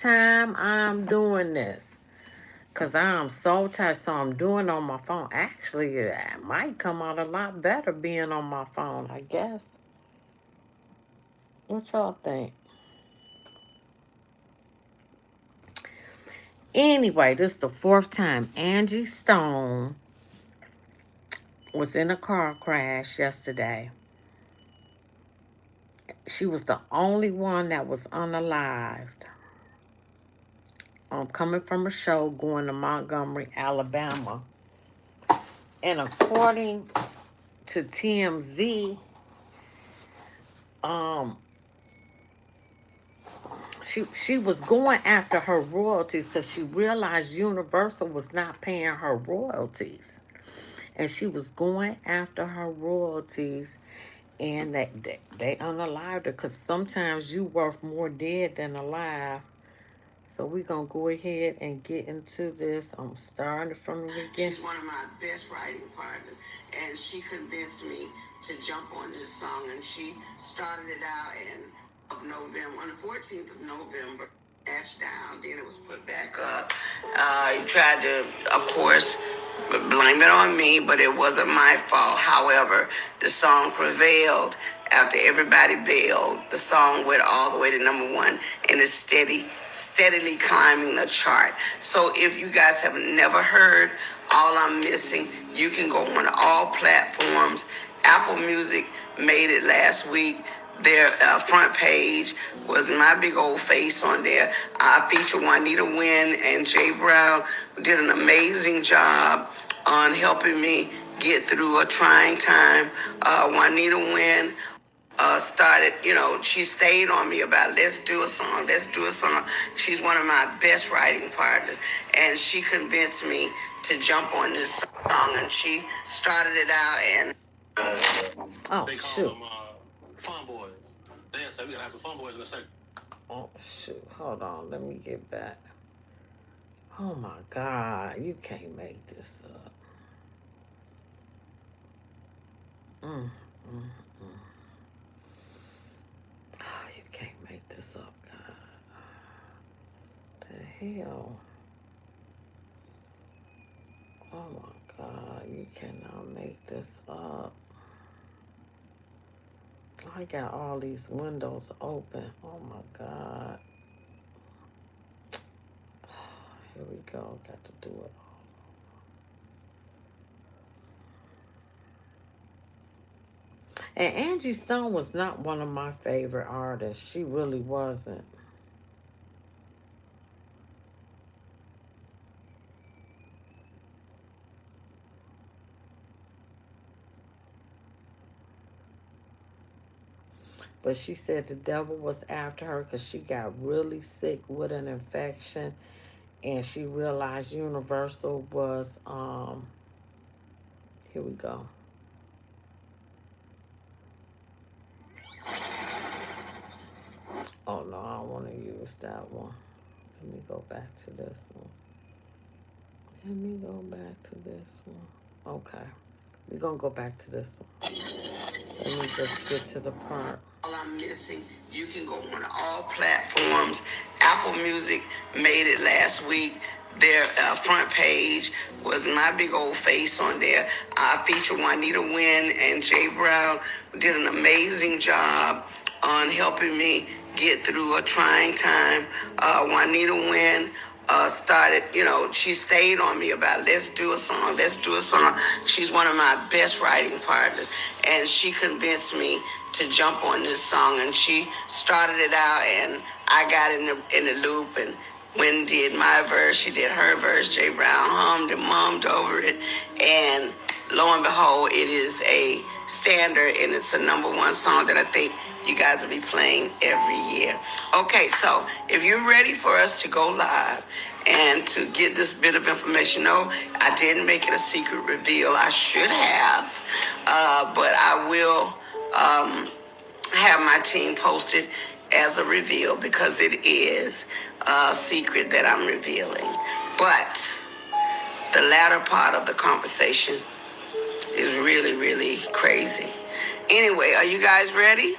time I'm doing this. Cause I'm so tired, so I'm doing on my phone. Actually, it might come out a lot better being on my phone, I guess. What y'all think? Anyway, this is the fourth time Angie Stone was in a car crash yesterday. She was the only one that was unalived. Coming from a show going to Montgomery, Alabama. And according to TMZ, um, she was going after her royalties because she realized Universal was not paying her royalties, and she was going after her royalties, and they unalived her because sometimes you worth more dead than alive. So we're gonna go ahead and get into this. I'm starting from the beginning. She's one of my best writing partners, and she convinced me to jump on this song, and she started it out in of November, on the 14th of November. Dashed down, then it was put back up. He tried to, of course, blame it on me, but it wasn't my fault. However, the song prevailed after everybody bailed. The song went all the way to number one and is steadily climbing the chart. So if you guys have never heard All I'm Missing, you can go on all platforms. Apple Music made it last week. Their front page was my big old face on there. I featured Juanita Wynn and Jay Brown, who did an amazing job on helping me get through a trying time. Juanita Wynn started, she stayed on me about let's do a song, let's do a song. She's one of my best writing partners, and she convinced me to jump on this song, and she started it out and oh they shoot them, fun boys. Then so we gonna have some fun boys in a second. Oh shoot, hold on, let me get back. Oh my God, you can't make this up. Mm, mm. Oh, you can't make this up, God. The hell? Oh my God, you cannot make this up. I got all these windows open. Oh my God. Here we go. Got to do it. And Angie Stone was not one of my favorite artists. She really wasn't. But she said the devil was after her because she got really sick with an infection, and she realized Universal was here we go. Oh no, I don't want to use that one. Let me go back to this one. Let me go back to this one. Okay. We're going to go back to this one. Let me just get to the part. All I'm Missing, you can go on all platforms. Apple Music made it last week. Their front page was my big old face on there. I featured Juanita Wynn and Jay Brown, who did an amazing job on helping me get through a trying time. Juanita Wynn started, she stayed on me about let's do a song, let's do a song. She's one of my best writing partners, and she convinced me to jump on this song, and she started it out, and I got in the loop, and Wynn did my verse, she did her verse, Jay Brown hummed and mummed over it, and lo and behold, it is a standard, and it's a number one song that I think you guys will be playing every year. Okay, so if you're ready for us to go live and to get this bit of information, no, I didn't make it a secret reveal. I should have, but I will have my team posted as a reveal because it is a secret that I'm revealing. But the latter part of the conversation is really, really crazy. Anyway, are you guys ready?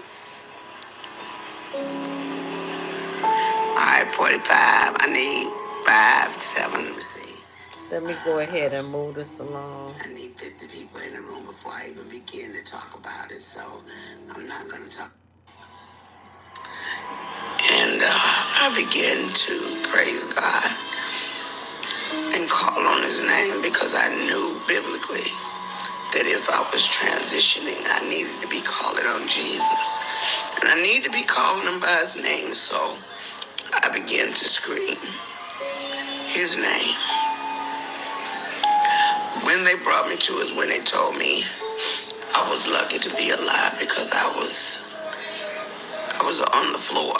All right, 45. I need 5, 7. Let me see. Let me go ahead and move this along. I need 50 people in the room before I even begin to talk about it. So I'm not going to talk. And I began to praise God and call on his name because I knew biblically that if I was transitioning, I needed to be calling on Jesus. And I need to be calling him by his name. So I began to scream his name. When they brought me to is when they told me I was lucky to be alive because I was on the floor.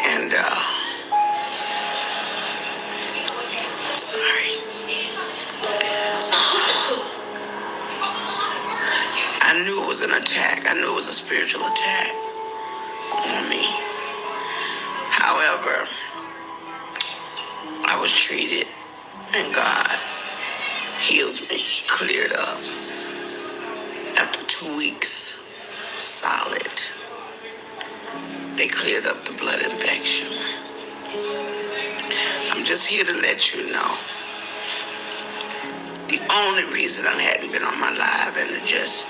And I'm sorry. I knew it was an attack. I knew it was a spiritual attack on me. However, I was treated and God healed me. He cleared up. After 2 weeks, solid, they cleared up the blood infection. I'm just here to let you know the only reason I hadn't been on my live and just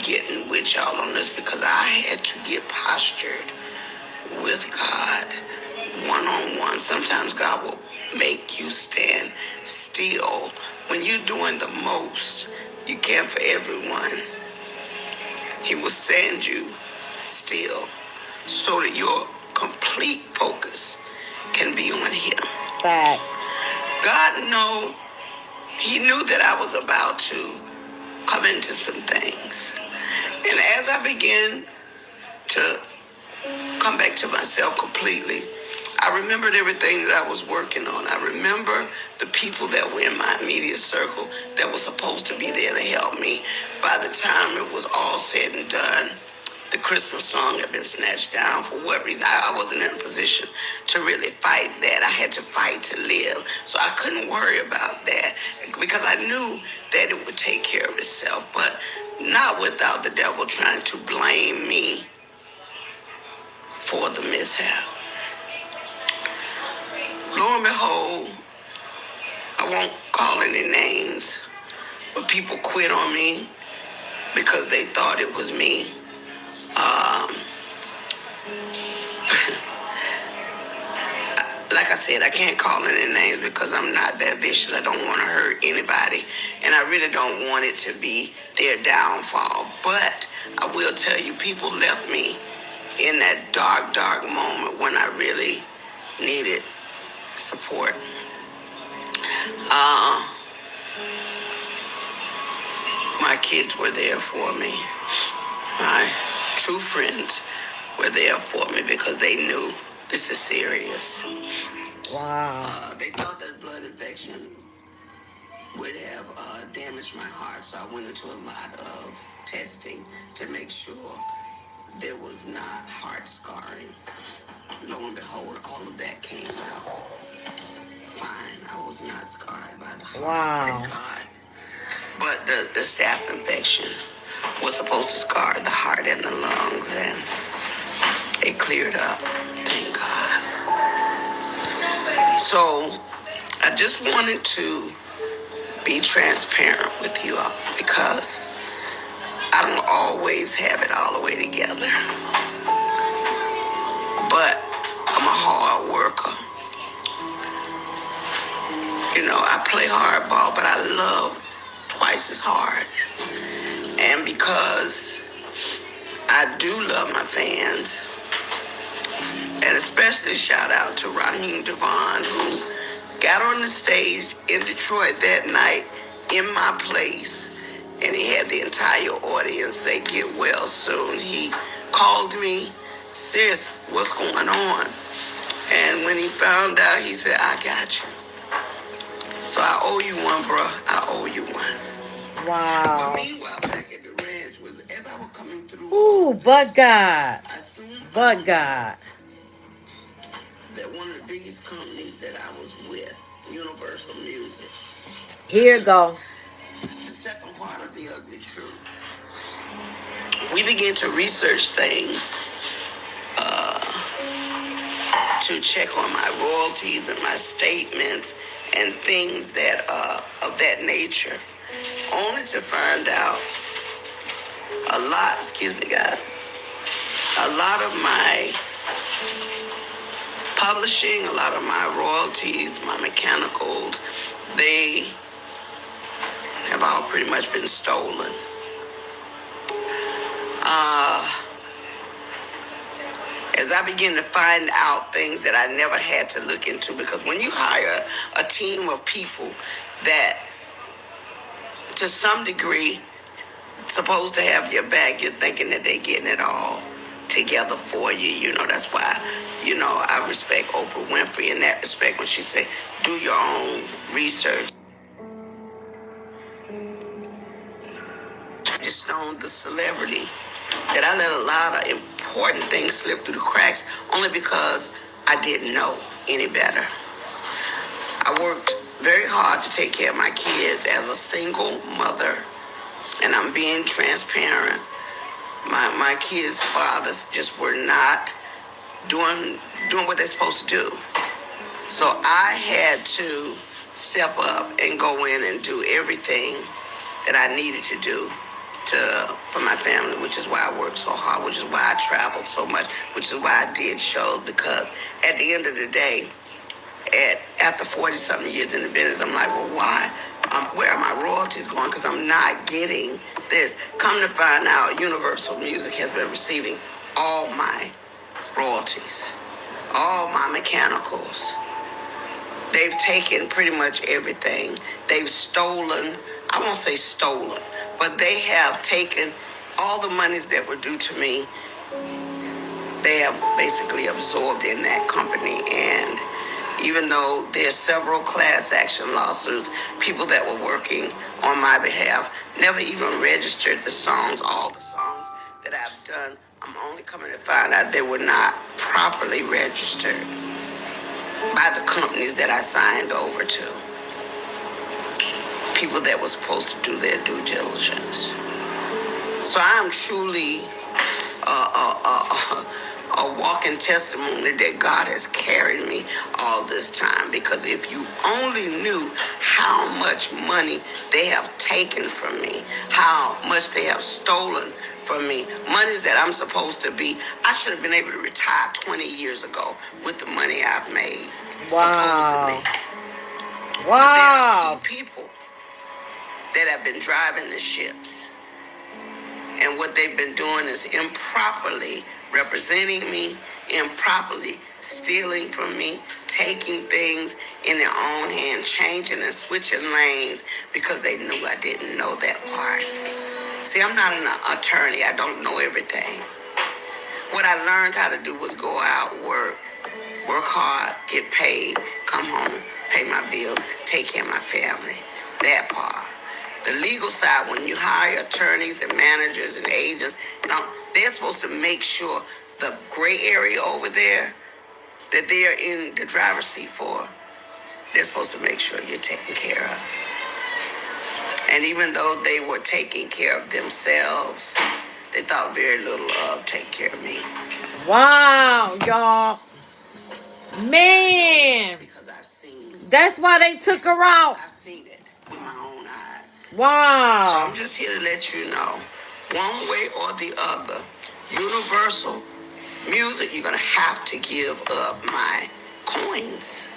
getting with y'all on this because I had to get postured with God one-on-one. Sometimes God will make you stand still. When you're doing the most you can for everyone, he will stand you still so that your complete focus can be on him. Facts. God he knew that I was about to come into some things. And as I began to come back to myself completely, I remembered everything that I was working on. I remember the people that were in my immediate circle that were supposed to be there to help me. By the time it was all said and done, the Christmas song had been snatched down for what reason. I wasn't in a position to really fight that. I had to fight to live. So I couldn't worry about that because I knew that it would take care of itself, but not without the devil trying to blame me for the mishap. Lo and behold, I won't call any names, but people quit on me because they thought it was me. Like I said, I can't call any names because I'm not that vicious. I don't want to hurt anybody, and I really don't want it to be their downfall. But I will tell you, people left me in that dark, dark moment when I really needed support. My kids were there for me. My true friends were there for me because they knew this is serious. Wow. They thought that blood infection would have damaged my heart, so I went into a lot of testing to make sure there was not heart scarring. Lo and behold, all of that came out fine. I was not scarred by the heart. Wow. Thank God. But the staph infection was supposed to scar the heart and the lungs, and it cleared up. Thank God. So I just wanted to be transparent with you all because I don't always have it all the way together. But I'm a hard worker. You know, I play hardball, but I love twice as hard. And because I do love my fans, and especially shout out to Raheem Devon, who got on the stage in Detroit that night in my place, and he had the entire audience say, "Get well soon." He called me, "Sis, what's going on?" And when he found out, he said, "I got you." So I owe you one, bro. I owe you one. Wow. But meanwhile, back at the ranch, was as I was coming through. Ooh, but God. I soon But God. that one of the biggest companies that I was with, Universal Music. Here you go. It's the second part of the ugly truth. We began to research things to check on my royalties and my statements and things that of that nature, only to find out a lot. Excuse me, God. A lot of my publishing, a lot of my royalties, my mechanicals, they have all pretty much been stolen. As I begin to find out things that I never had to look into, because when you hire a team of people that, to some degree, supposed to have your back, you're thinking that they're getting it all together for you. You know, that's why, you know, I respect Oprah Winfrey in that respect when she said, do your own research. Just on the celebrity that I let a lot of important things slip through the cracks only because I didn't know any better. I worked very hard to take care of my kids as a single mother, and I'm being transparent. My kids' fathers just were not doing what they're supposed to do. So I had to step up and go in and do everything that I needed to do for my family, which is why I worked so hard, which is why I traveled so much, which is why I did shows, because at the end of the day, after 40-something years in the business, I'm like, well, why? Where are my royalties going? Because I'm not getting this. Come to find out, Universal Music has been receiving all my royalties, all my mechanicals. They've taken pretty much everything. They've stolen, I won't say stolen, but they have taken all the monies that were due to me. They have basically absorbed in that company. And even though there's several class action lawsuits, people that were working on my behalf never even registered the songs. All the songs that I've done, I'm only coming to find out they were not properly registered by the companies that I signed over to. People that were supposed to do their due diligence. So I am truly a walking testimony that God has carried me all this time. Because if you only knew how much money they have taken from me, how much they have stolen from me, monies that I'm supposed to be, I should have been able to retire 20 years ago with the money I've made, supposedly. Wow. But there are key people that have been driving the ships. And what they've been doing is improperly representing me, improperly stealing from me, taking things in their own hand, changing and switching lanes because they knew I didn't know that part. See, I'm not an attorney. I don't know everything. What I learned how to do was go out, work hard, get paid, come home, pay my bills, take care of my family. That part. The legal side, when you hire attorneys and managers and agents, you know, they're supposed to make sure the gray area over there that they're in the driver's seat for, they're supposed to make sure you're taken care of. And even though they were taking care of themselves, they thought very little of taking care of me. Wow, y'all. Man. Because I've seen. That's why they took her out. I've seen it with my own eyes. Wow. So I'm just here to let you know, one way or the other, Universal Music, you're going to have to give up my coins.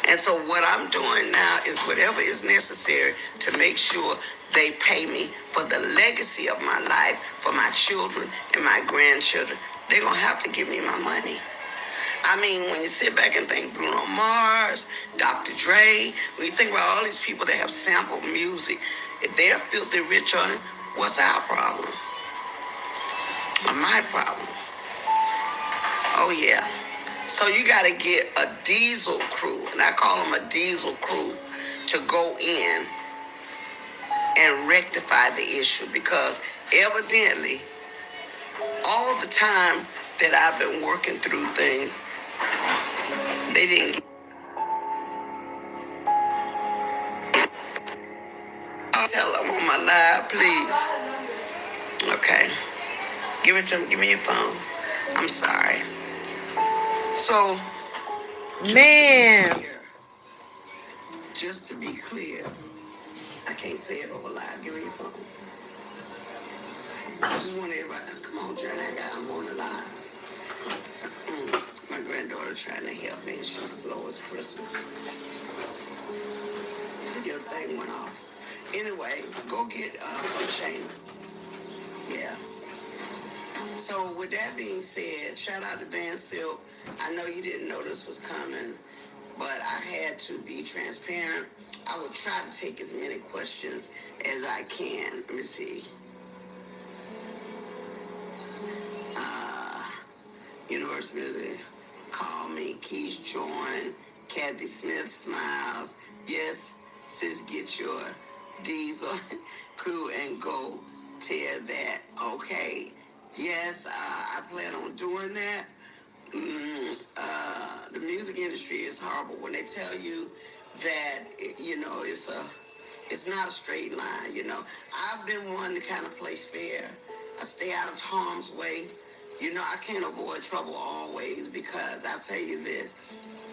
And so what I'm doing now is whatever is necessary to make sure they pay me for the legacy of my life, for my children and my grandchildren. They're going to have to give me my money. I mean, when you sit back and think Bruno Mars, Dr. Dre, when you think about all these people that have sampled music, if they're filthy rich on it, what's our problem? Or my problem? Oh, yeah. So you got to get a diesel crew, and I call them a diesel crew, to go in and rectify the issue, because evidently all the time that I've been working through things, they didn't get. Tell them on my live, please. Okay. Give it to me. Give me your phone. I'm sorry. So Just to be Man. clear, just to be clear, I can't say it over live. Give me your phone. I just want everybody to come on, Journey. I'm on the line. My granddaughter trying to help me. She's slow as Christmas. Your thing went off. Anyway, go get Shayna. Yeah. So with that being said, shout out to Van Silk. I know you didn't know this was coming, but I had to be transparent. I would try to take as many questions as I can. Let me see. Uh, University, call me. Keys join. Kathy Smith smiles. Yes, sis, get your diesel crew and go tear that. Okay. Yes, I plan on doing that. The music industry is horrible when they tell you that it's not a straight line. I've been one to kind of play fair. I stay out of harm's way. I can't avoid trouble always because I'll tell you this: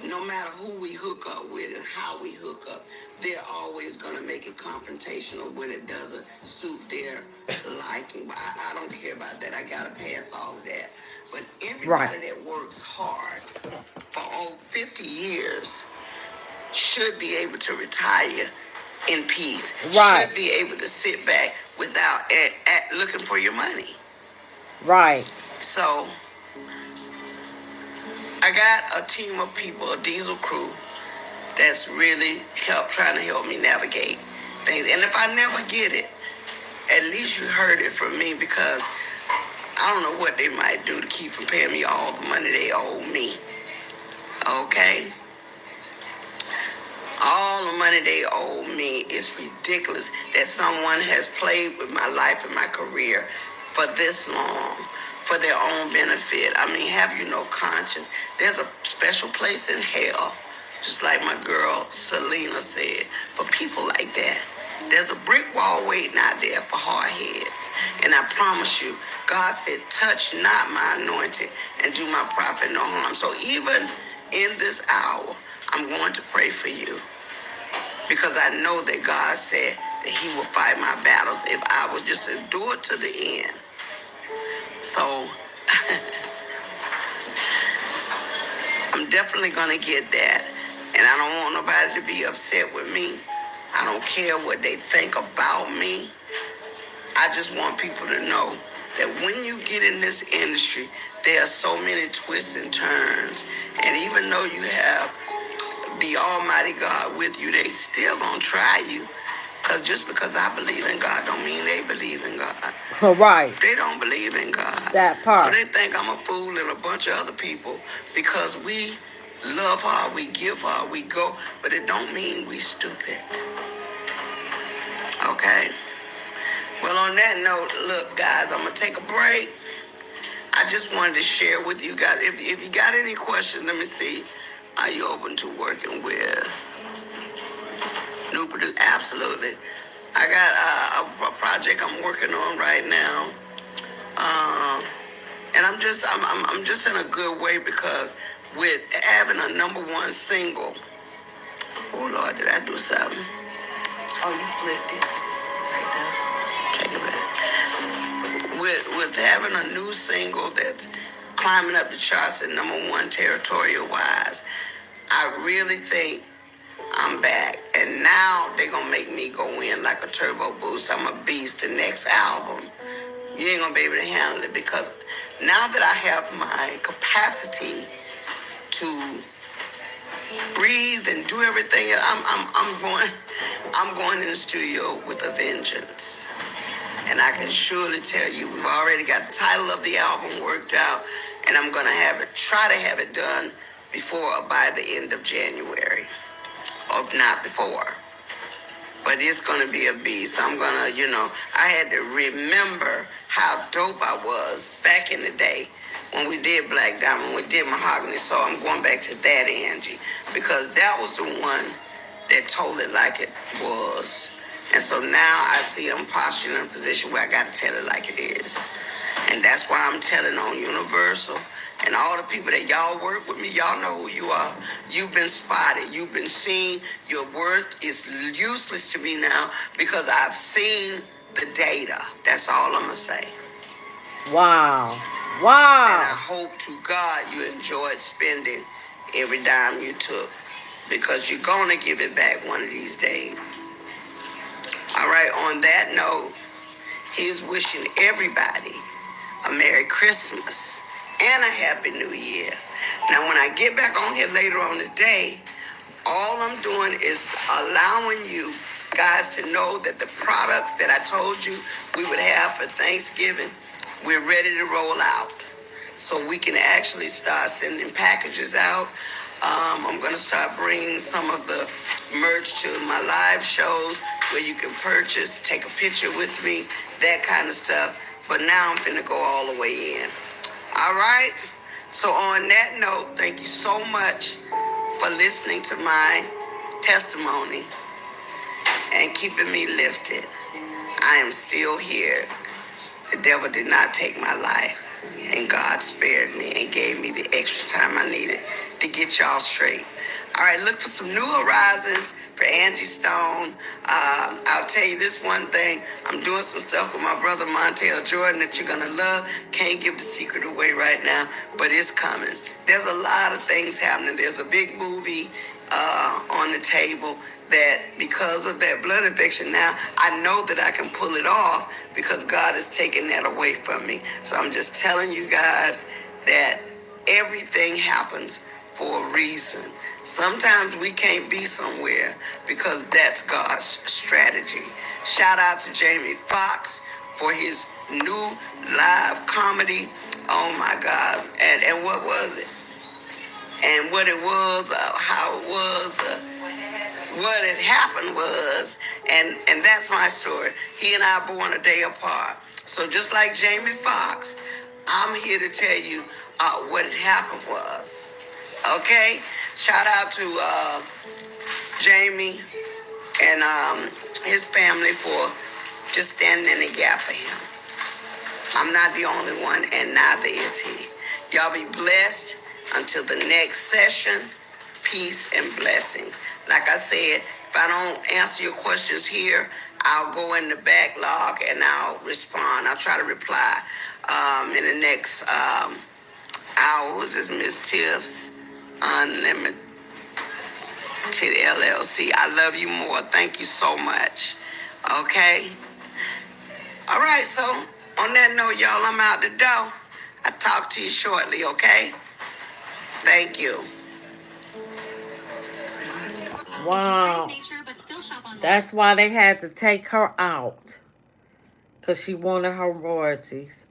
no matter who we hook up with and how we hook up, they're always going to make it confrontational when it doesn't suit their liking. But I don't care about that. I got to pass all of that. But everybody that works hard for over 50 years should be able to retire in peace. Right. Should be able to sit back without looking for your money. Right. So I got a team of people, a diesel crew, that's really trying to help me navigate things. And if I never get it, at least you heard it from me, because I don't know what they might do to keep from paying me all the money they owe me. Okay? All the money they owe me is ridiculous that someone has played with my life and my career for this long for their own benefit. I mean, have you no conscience? There's a special place in hell, just like my girl Selena said, for people like that. There's a brick wall waiting out there for hard heads. And I promise you, God said, touch not my anointed and do my prophet no harm. So even in this hour, I'm going to pray for you, because I know that God said that he will fight my battles if I would just endure to the end. So I'm definitely going to get that. And I don't want nobody to be upset with me. I don't care what they think about me. I just want people to know that when you get in this industry, there are so many twists and turns. And even though you have the Almighty God with you, they still gonna try you. Because just because I believe in God don't mean they believe in God. Right. They don't believe in God. That So part. they think I'm a fool and a bunch of other people because we love her, we give her, we go. But it don't mean we stupid. Okay? Well, on that note, look, guys, I'm going to take a break. I just wanted to share with you guys. If you got any questions, let me see. Are you open to working with new producers? Absolutely. I got a project I'm working on right now, and I'm just in a good way because with having a #1 single. Oh Lord, did I do something? Oh, you flipped it right there. Take it back. With having a new single that's climbing up the charts at #1 territorial wise, I really think I'm back. And now they're going to make me go in like a turbo boost. I'm a beast. The next album, you ain't going to be able to handle it, because now that I have my capacity to breathe and do everything, I'm going in the studio with a vengeance. And I can surely tell you, we've already got the title of the album worked out, and I'm going to try to have it done by the end of January, or if not before. But it's going to be a beast. I'm going to, I had to remember how dope I was back in the day when we did Black Diamond, when we did Mahogany. So I'm going back to that, Angie, because that was the one that told it like it was. And so now I see I'm posturing in a position where I got to tell it like it is. And that's why I'm telling on Universal. And all the people that y'all work with me, y'all know who you are. You've been spotted. You've been seen. Your worth is useless to me now because I've seen the data. That's all I'm going to say. Wow. And I hope to God you enjoyed spending every dime you took because you're going to give it back one of these days. All right, on that note, he's wishing everybody a Merry Christmas and a Happy New Year. Now, when I get back on here later on today, all I'm doing is allowing you guys to know that the products that I told you we would have for Thanksgiving, we're ready to roll out. So we can actually start sending packages out. I'm going to start bringing some of the merch to my live shows where you can purchase, take a picture with me, that kind of stuff. But now I'm going to go all the way in. All right? So on that note, thank you so much for listening to my testimony and keeping me lifted. I am still here. The devil did not take my life, and God spared me and gave me the extra time I needed to get y'all straight. All right, look for some new horizons for Angie Stone. I'll tell you this one thing. I'm doing some stuff with my brother Montel Jordan that you're going to love. Can't give the secret away right now, but it's coming. There's a lot of things happening. There's a big movie on the table that because of that blood infection now, I know that I can pull it off because God is taking that away from me. So I'm just telling you guys that everything happens for a reason. Sometimes we can't be somewhere because that's God's strategy. Shout out to Jamie Foxx for his new live comedy. Oh my God. And what was it? And what it was, how it was, what had happened was, and that's my story. He and I born a day apart. So just like Jamie Foxx, I'm here to tell you what had happened was. Okay? Shout out to Jamie and his family for just standing in the gap for him. I'm not the only one, and neither is he. Y'all be blessed until the next session. Peace and blessing. Like I said, if I don't answer your questions here, I'll go in the backlog and I'll respond. I'll try to reply in the next hour. Who's this? Miss Tiffs Unlimited LLC. I love you more. Thank you so much. Okay? All right, so on that note, y'all, I'm out the door. I'll talk to you shortly, okay? Thank you. Wow. That's why they had to take her out. Because she wanted her royalties.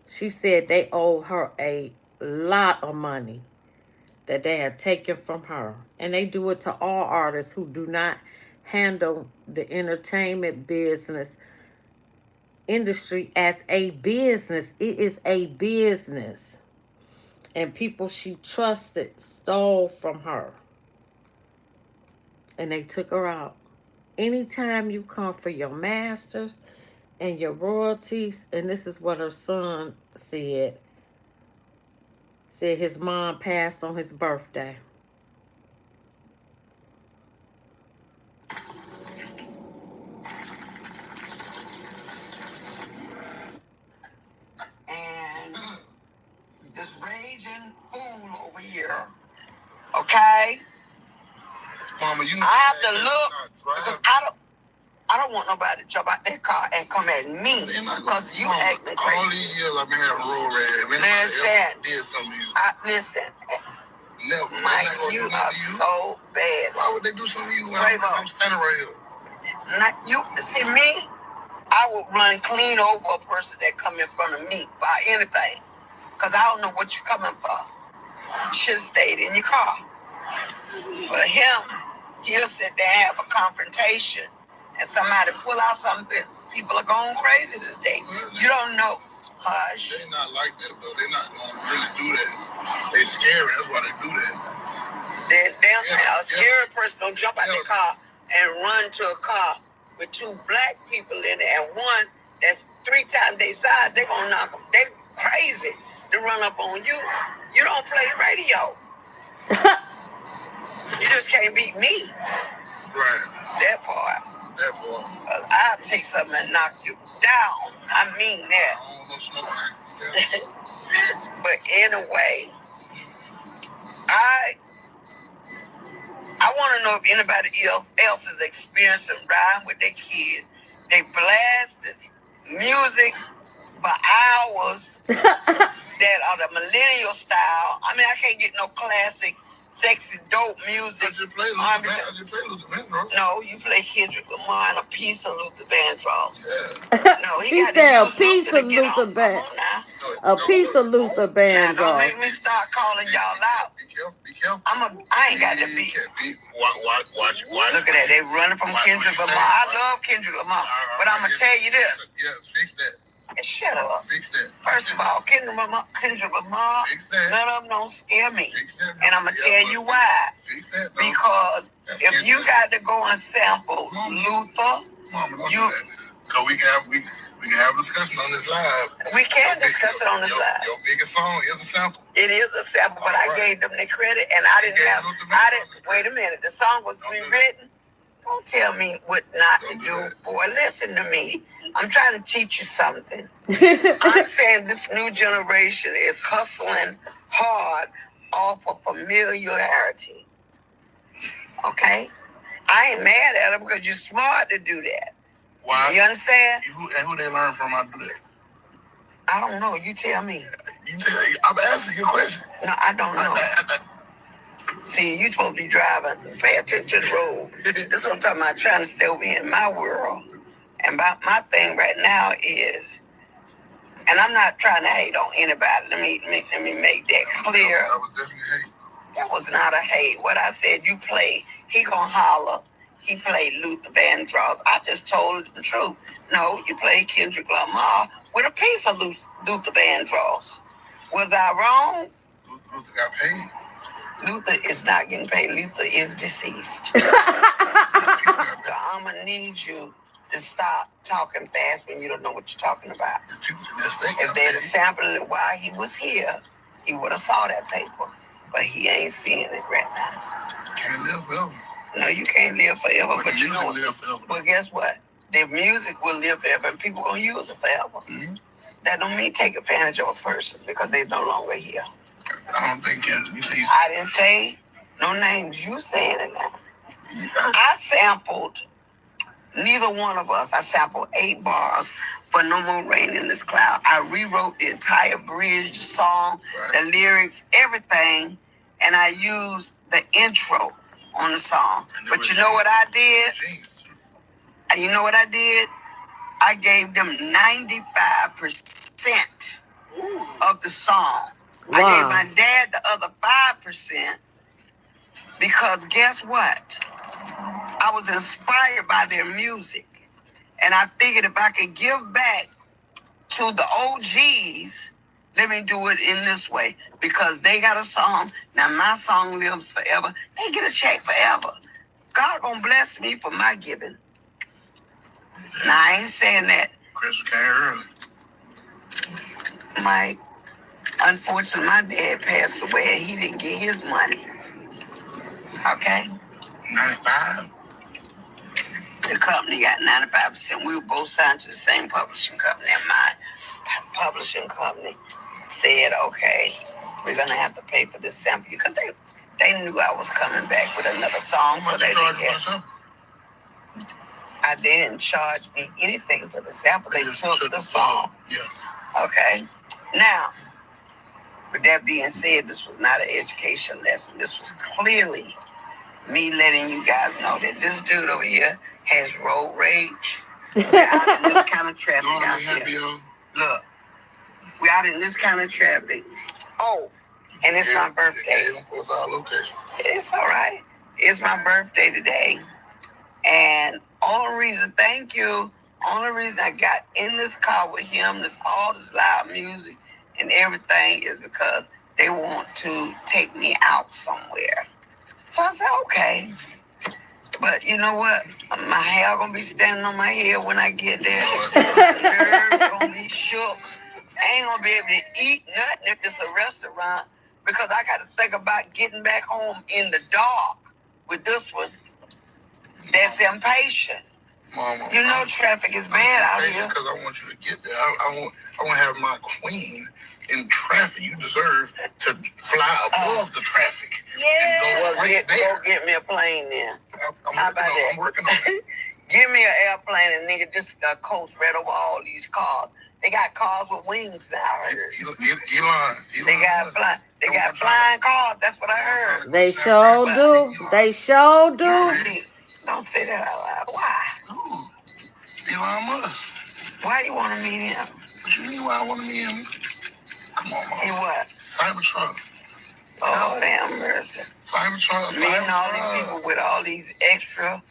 She said they owed her a lot of money that they have taken from her. And they do it to all artists who do not handle the entertainment business industry as a business. It is a business. And people she trusted stole from her. And they took her out. Anytime you come for your masters and your royalties, and this is what her son said his mom passed on his birthday. And this raging fool over here, okay? Mama, you know I have to look because I don't want nobody to jump out that car and come at me because you acting crazy. All these years I've been having road rage. Listen. Never. Mike, you are so bad. Why would they do something to you? I'm standing right here. Not you. See me? I would run clean over a person that come in front of me for anything. Because I don't know what you're coming for. You should have stayed in your car. But him, he'll sit there and have a confrontation. And somebody pull out something. People are going crazy today. You don't know. Hush. They're not like that, though. They're not going to really do that. They scary. That's why they do that. A scary person don't jump out the car and run to a car with two black people in it and one that's 3 times their size. They're going to knock them. They crazy. to run up on you. You don't play the radio. You just can't beat me. Right. That part. That part. I'll take something and knock you down. I mean that. I don't know smoke. But anyway, I want to know if anybody else is experiencing riding with their kids. They blasted music for hours that are the millennial style. I mean, I can't get no classic, sexy, dope music. You play Luther Vandross. No, you play Kendrick Lamar and a piece of Luther Vandross. Yeah. No, she said a piece of Luther Vandross. A piece of Luther Vandross. Don't make me start calling y'all out. Be careful. I ain't got to be. Watch. Look at that. They running from Kendrick Lamar. I love Kendrick Lamar. But I'm going to tell you this. Yeah, fix that. Shut up. Fix that. First of all, Kendrick Lamar, none of them don't scare me. And I'm going to tell you why. Because if you got to go and sample Luther, because we can have a discussion on this live. We can discuss it on this live. Your biggest song is a sample. It is a sample, but I gave them the credit, and I didn't. Wait a minute. The song was rewritten. Don't tell me what not to do, boy. Listen to me. I'm trying to teach you something. I'm saying this new generation is hustling hard off of familiarity. Okay? I ain't mad at them because you're smart to do that. Why? You understand? Who they learn from, I do that? I don't know. You tell me. I'm asking you a question. No, I don't know. See, you supposed to be driving. Pay attention to the road. This is what I'm talking about. Trying to stay over here in my world. And my thing right now is, and I'm not trying to hate on anybody. Let me make that clear. That was definitely hate. That was not a hate. What I said, you play, he gonna holler. He played Luther Vandross. I just told the truth. No, you played Kendrick Lamar with a piece of Luther Vandross. Was I wrong? Luther got paid. Luther is not getting paid. Luther is deceased. So I'm going to need you to stop talking fast when you don't know what you're talking about. If they'd have sampled it while he was here, he would have saw that paper. But he ain't seeing it right now. Can't live forever. No, you can't live forever. But you know, live forever. Well, guess what? Their music will live forever, and people going to use it forever. Mm-hmm. That don't mean take advantage of a person because they're no longer here. I don't think you say. I didn't say no names. You saying it now. Yeah. I sampled, neither one of us, I sampled 8 bars for No More Rain in This Cloud. I rewrote the entire bridge, song, right, the lyrics, everything, and I used the intro on the song. But you know what I did? You know what I did? I gave them 95% of the song. Wow. I gave my dad the other 5% because guess what? I was inspired by their music. And I figured if I could give back to the OGs, let me do it in this way. Because they got a song. Now my song lives forever. They get a check forever. God gonna bless me for my giving. Now I ain't saying that. Chris came early. Mike, unfortunately, my dad passed away and he didn't get his money. Okay? 95? The company got 95%. We were both signed to the same publishing company. And my publishing company said, okay, we're going to have to pay for this sample. Because they knew I was coming back with another song. So they didn't get. They didn't charge me anything for the sample. They took the song. Yeah. Okay. Now, with that being said, this was not an education lesson. This was clearly me letting you guys know that this dude over here has road rage. We're out in this kind of traffic out here. Look, we're out in this kind of traffic. Oh, and it's my birthday. It's all right. It's my birthday today. And only reason I got in this car with him, all this loud music and everything is because they want to take me out somewhere. So I said, okay. But you know what? My hair gonna be standing on my head when I get there. My nerves gonna be shook. I ain't gonna be able to eat nothing if it's a restaurant because I got to think about getting back home in the dark with this one that's impatient. Mama, you know traffic is bad out here. Because I want you to get there. I want to have my queen in traffic. You deserve to fly above the traffic. Yeah. Go get me a plane then. How about that? I'm working on it. Give me an airplane and nigga just coast right over all these cars. They got cars with wings now. I heard. Elon. They got flying cars. That's what I heard. They sure do. They sure do. Don't say that out loud. Why? Ooh, Elon Musk. Why you want to meet him? What you mean why I want to meet him? Come on, Mom. See what? Cybertruck. Oh, damn mercy. Cybertruck. Meeting all these people with all these extra,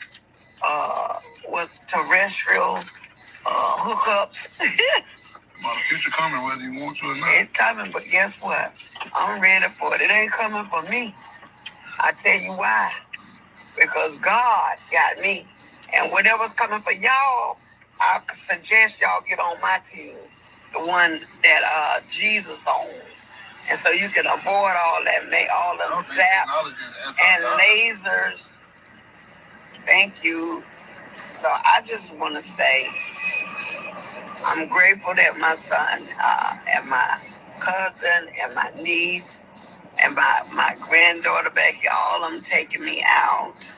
with terrestrial, hookups. Well, the future coming whether you want to or not. It's coming, but guess what? I'm ready for it. It ain't coming for me. I tell you why. Because God got me. And whatever's coming for y'all, I suggest y'all get on my team. The one that Jesus owns. And so you can avoid all that, make all them zaps and lasers. Thank you. So I just want to say I'm grateful that my son and my cousin and my niece and my granddaughter back here, all of them taking me out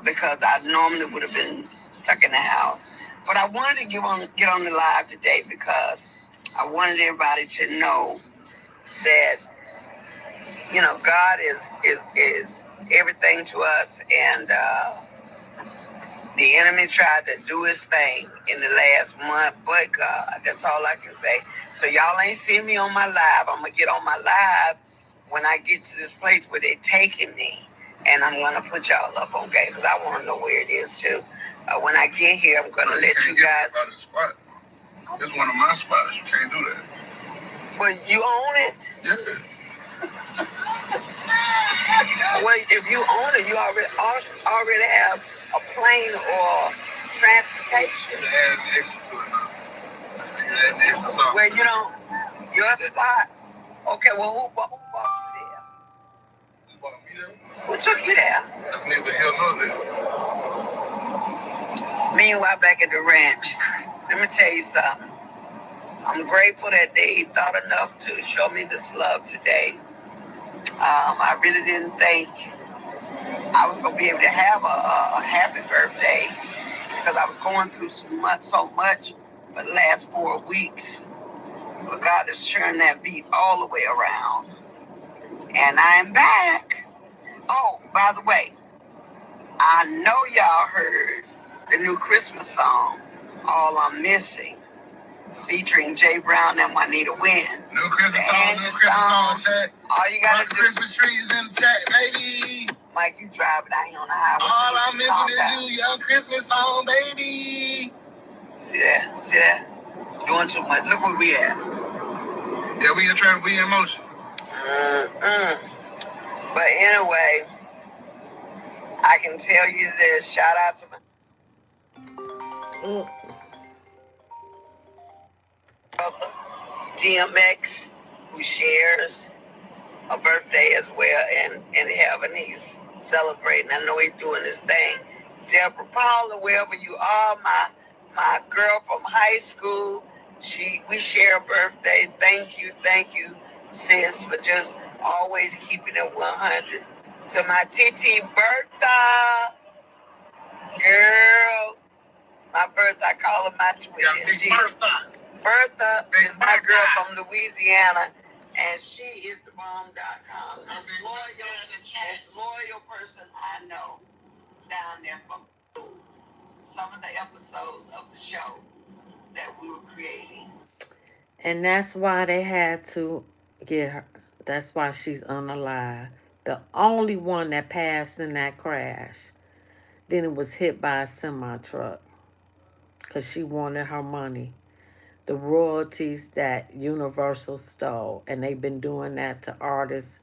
because I normally would have been stuck in the house. But I wanted to get on the live today because I wanted everybody to know that God is everything to us, and the enemy tried to do his thing in the last month, but God, that's all I can say. So y'all ain't seen me on my live. I'm gonna get on my live when I get to this place where they're taking me, and I'm gonna put y'all up on game because I want to know where it is too. When I get here, I'm gonna let you guys. Spot. It's one of my spots. You can't do that. But you own it. Yeah. Well, if you own it, you already have a plane or transportation. Add extra to it now. Well, you don't. Your spot. Okay. Well, who brought you there? Who brought me there? Who took you there? That's neither here nor there. Meanwhile, back at the ranch, let me tell you something. I'm grateful that they thought enough to show me this love today. I really didn't think I was gonna be able to have a happy birthday because I was going through so much for the last 4 weeks. But God has turned that beat all the way around, and I am back. Oh, by the way, I know y'all heard the new Christmas song, "All I'm Missing," featuring Jay Brown and Juanita Wynn. New Christmas song, chat. All you gotta do. Christmas trees in the chat, baby. Mike, you driving out here on the highway. All I'm missing is you, young Christmas song, baby. See that? See that? Doing too much. Look where we at. Yeah, we in traffic. We in motion. But anyway, I can tell you this. Shout out to my brother, DMX, who shares a birthday as well in heaven. He's celebrating. I know he's doing his thing. Deborah Paula, wherever you are, my girl from high school, we share a birthday. Thank you, sis, for just always keeping it 100. To my TT Bertha, girl, my Bertha, I call her my twin. Yeah, Bertha. Bertha is my girl from Louisiana, and she is the bomb.com. Most loyal person I know down there from some of the episodes of the show that we were creating. And that's why they had to get her. That's why she's unalive. The only one that passed in that crash. Then it was hit by a semi truck because she wanted her money. The royalties that Universal stole. And they've been doing that to artists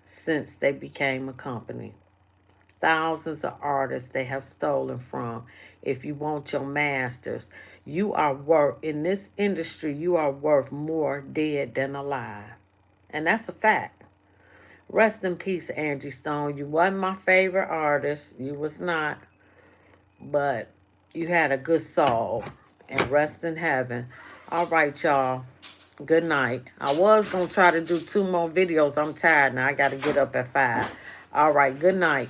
since they became a company. thousands of artists they have stolen from. If you want your masters, you are worth, in this industry, you are worth more dead than alive. And that's a fact. Rest in peace, Angie Stone. You wasn't my favorite artist. You was not. But you had a good soul. And rest in heaven. All right, y'all. Good night. I was going to try to do 2 more videos. I'm tired now. I got to get up at 5. All right. Good night.